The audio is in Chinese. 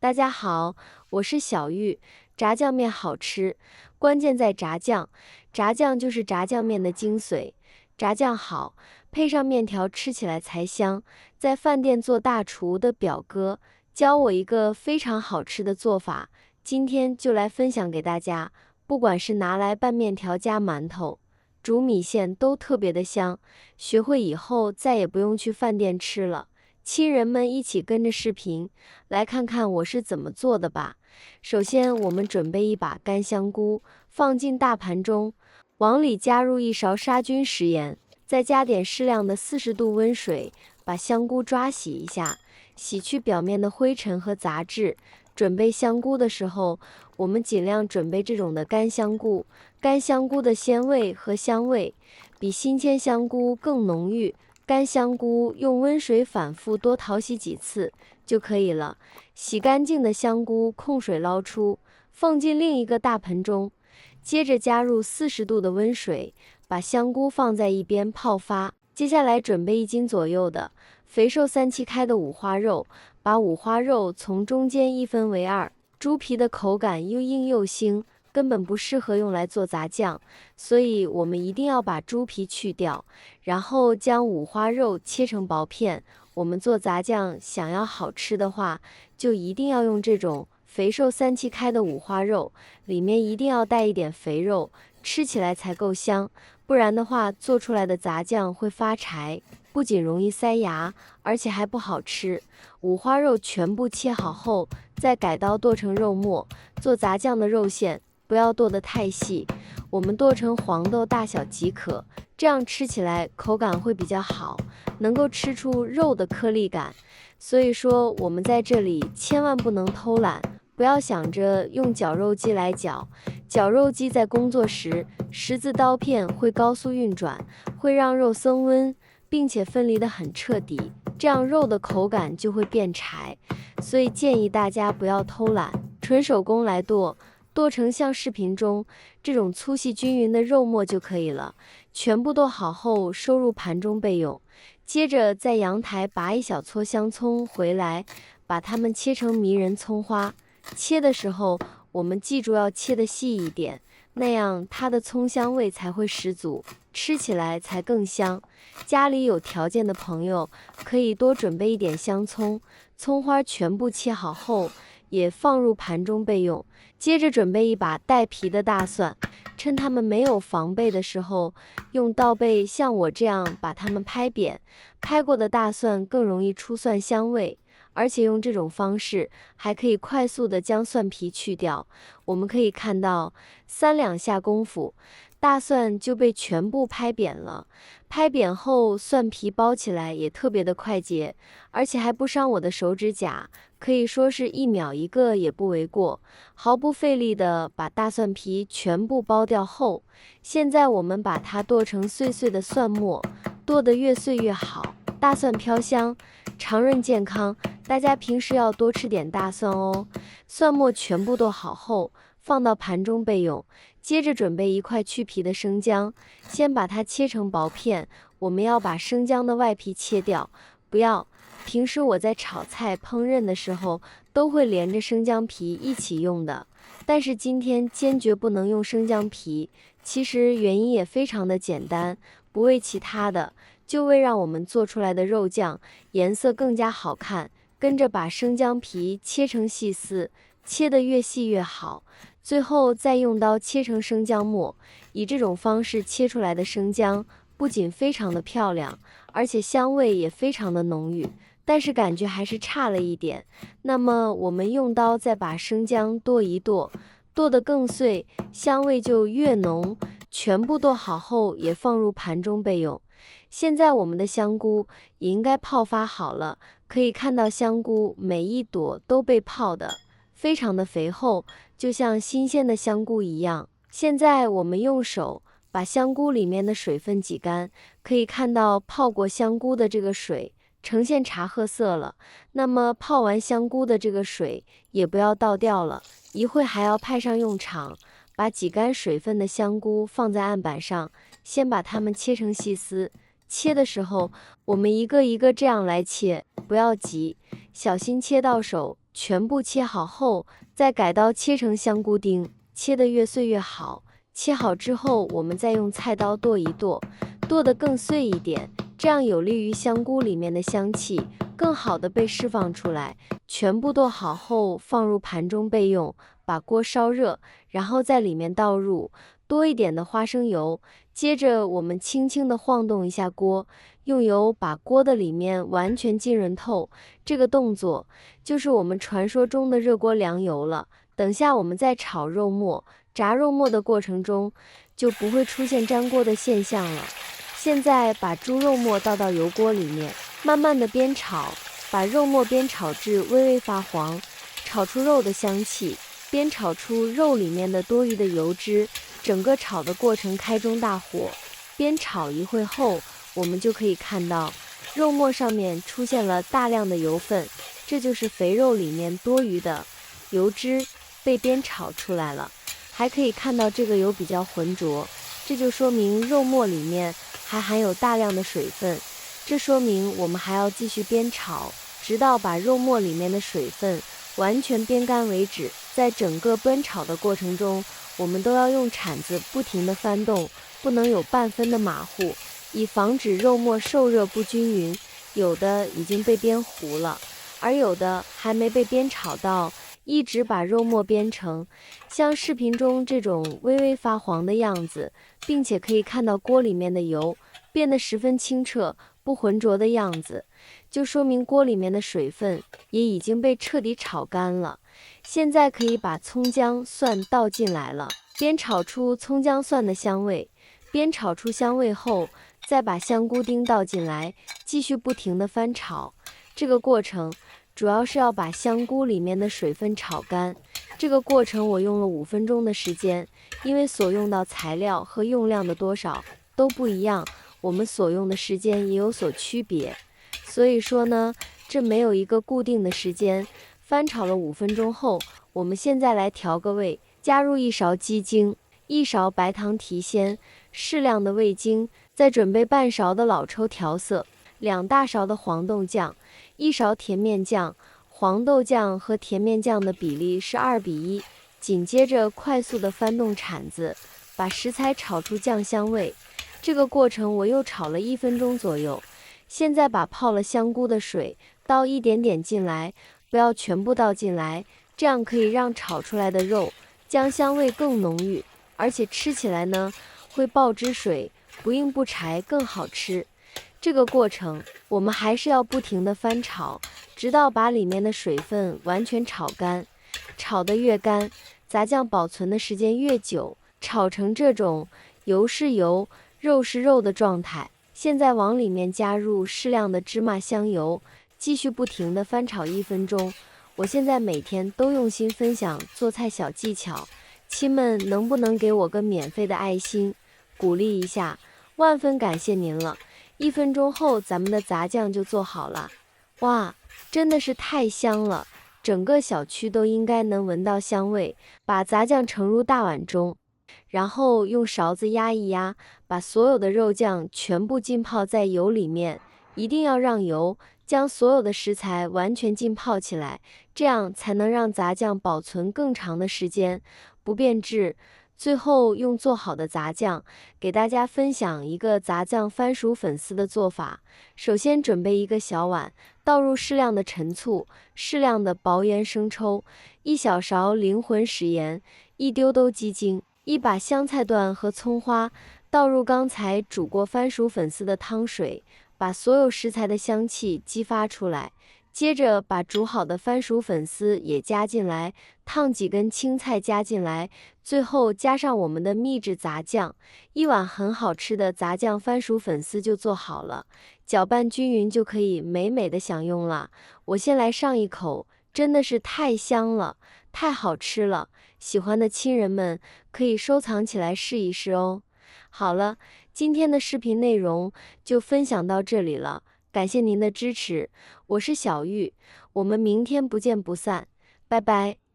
大家好，我是小玉。炸酱面好吃，关键在炸酱。炸酱就是炸酱面的精髓。炸酱好，配上面条吃起来才香。在饭店做大厨的表哥教我一个非常好吃的做法，今天就来分享给大家。不管是拿来拌面条加馒头、煮米线都特别的香。学会以后再也不用去饭店吃了。亲人们一起跟着视频来看看我是怎么做的吧。首先，我们准备一把干香菇，放进大盘中，往里加入一勺杀菌食盐，再加点适量的40度温水，把香菇抓洗一下，洗去表面的灰尘和杂质。准备香菇的时候，我们尽量准备这种的干香菇。干香菇的鲜味和香味比新鲜香菇更浓郁。干香菇用温水反复多淘洗几次就可以了。洗干净的香菇控水捞出，放进另一个大盆中，接着加入40度的温水，把香菇放在一边泡发。接下来准备1斤左右的肥瘦3七开的五花肉，把五花肉从中间一分为二。猪皮的口感又硬又腥，根本不适合用来做杂酱，所以我们一定要把猪皮去掉，然后将五花肉切成薄片。我们做杂酱想要好吃的话，就一定要用这种肥瘦3七开的五花肉，里面一定要带一点肥肉，吃起来才够香。不然的话，做出来的杂酱会发柴，不仅容易塞牙，而且还不好吃。五花肉全部切好后，再改刀剁成肉末。做杂酱的肉馅不要剁得太细，我们剁成黄豆大小即可，这样吃起来口感会比较好，能够吃出肉的颗粒感。所以说我们在这里千万不能偷懒，不要想着用绞肉机来绞。绞肉机在工作时，十字刀片会高速运转，会让肉升温，并且分离得很彻底，这样肉的口感就会变柴。所以建议大家不要偷懒，纯手工来剁，剁成像视频中这种粗细均匀的肉末就可以了。全部剁好后收入盘中备用。接着在阳台拔一小撮香葱回来，把它们切成迷人葱花。切的时候我们记住要切得细一点，那样它的葱香味才会十足，吃起来才更香。家里有条件的朋友可以多准备一点香葱。葱花全部切好后也放入盘中备用。接着准备一把带皮的大蒜，趁它们没有防备的时候，用刀背像我这样把它们拍扁。拍过的大蒜更容易出蒜香味，而且用这种方式还可以快速的将蒜皮去掉。我们可以看到3两下功夫，大蒜就被全部拍扁了。拍扁后蒜皮剥起来也特别的快捷，而且还不伤我的手指甲，可以说是1秒1个也不为过。毫不费力的把大蒜皮全部剥掉后，现在我们把它剁成碎碎的蒜末，剁得越碎越好。大蒜飘香，长润健康，大家平时要多吃点大蒜哦。蒜末全部剁好后放到盘中备用。接着准备1块去皮的生姜，先把它切成薄片。我们要把生姜的外皮切掉，不要。平时我在炒菜烹饪的时候都会连着生姜皮一起用的，但是今天坚决不能用生姜皮。其实原因也非常的简单，不为其他的，就为让我们做出来的肉酱颜色更加好看。跟着把生姜皮切成细丝，切得越细越好。最后再用刀切成生姜末。以这种方式切出来的生姜不仅非常的漂亮，而且香味也非常的浓郁，但是感觉还是差了一点。那么我们用刀再把生姜剁一剁，剁得更碎，香味就越浓。全部剁好后也放入盘中备用。现在我们的香菇也应该泡发好了，可以看到香菇每一朵都被泡的非常的肥厚，就像新鲜的香菇一样。现在我们用手把香菇里面的水分挤干，可以看到泡过香菇的这个水呈现茶褐色了。那么泡完香菇的这个水也不要倒掉了，一会还要派上用场。把挤干水分的香菇放在案板上，先把它们切成细丝。切的时候我们一个一个这样来切，不要急，小心切到手全部切好后，再改刀切成香菇丁，切得越碎越好。切好之后，我们再用菜刀剁一剁，剁得更碎一点，这样有利于香菇里面的香气更好的被释放出来。全部剁好后，放入盘中备用。把锅烧热，然后在里面倒入多一点的花生油，接着我们轻轻地晃动一下锅，用油把锅的里面完全浸润透。这个动作就是我们传说中的热锅凉油了。等下我们在炒肉末、炸肉末的过程中，就不会出现粘锅的现象了。现在把猪肉末倒到油锅里面，慢慢的煸炒，把肉末煸炒至微微发黄，炒出肉的香气。煸炒出肉里面的多余的油脂，整个炒的过程开中大火，煸炒一会后，我们就可以看到肉末上面出现了大量的油分，这就是肥肉里面多余的油脂被煸炒出来了。还可以看到这个油比较浑浊，这就说明肉末里面还含有大量的水分，这说明我们还要继续煸炒，直到把肉末里面的水分完全煸干为止。在整个煸炒的过程中，我们都要用铲子不停地翻动，不能有半分的马虎，以防止肉末受热不均匀，有的已经被煸糊了，而有的还没被煸炒到，一直把肉末煸成像视频中这种微微发黄的样子，并且可以看到锅里面的油变得十分清澈不浑浊的样子，就说明锅里面的水分也已经被彻底炒干了。现在可以把葱姜蒜倒进来了，煸炒出葱姜蒜的香味。煸炒出香味后，再把香菇丁倒进来，继续不停地翻炒。这个过程主要是要把香菇里面的水分炒干。这个过程我用了5分钟的时间，因为所用到材料和用量的多少都不一样，我们所用的时间也有所区别。所以说呢，这没有一个固定的时间。翻炒了5分钟后，我们现在来调个味，加入1勺鸡精、1勺白糖提鲜，适量的味精，再准备半勺的老抽调色，2大勺的黄豆酱，1勺甜面酱。黄豆酱和甜面酱的比例是2:1。紧接着快速的翻动铲子，把食材炒出酱香味。这个过程我又炒了1分钟左右。现在把泡了香菇的水倒一点点进来，不要全部倒进来，这样可以让炒出来的肉酱香味更浓郁，而且吃起来呢会爆汁水，不硬不柴，更好吃。这个过程我们还是要不停的翻炒，直到把里面的水分完全炒干。炒得越干，杂酱保存的时间越久，炒成这种油是油、肉是肉的状态。现在往里面加入适量的芝麻香油，继续不停地翻炒1分钟。我现在每天都用心分享做菜小技巧，亲们能不能给我个免费的爱心，鼓励一下？万分感谢您了。1分钟后，咱们的杂酱就做好了。哇，真的是太香了，整个小区都应该能闻到香味。把杂酱盛入大碗中，然后用勺子压一压，把所有的肉酱全部浸泡在油里面，一定要让油将所有的食材完全浸泡起来，这样才能让杂酱保存更长的时间，不变质。最后用做好的杂酱给大家分享一个杂酱番薯粉丝的做法。首先准备一个小碗，倒入适量的陈醋、适量的薄盐生抽、1小勺灵魂食盐、1丢兜鸡精、1把香菜段和葱花，倒入刚才煮过番薯粉丝的汤水，把所有食材的香气激发出来。接着把煮好的番薯粉丝也加进来，烫几根青菜加进来，最后加上我们的秘制杂酱，1碗很好吃的杂酱番薯粉丝就做好了。搅拌均匀就可以美美的享用了。我先来上一口，真的是太香了，太好吃了。喜欢的亲人们可以收藏起来试一试哦。好了，今天的视频内容就分享到这里了。感谢您的支持，我是小玉，我们明天不见不散，拜拜。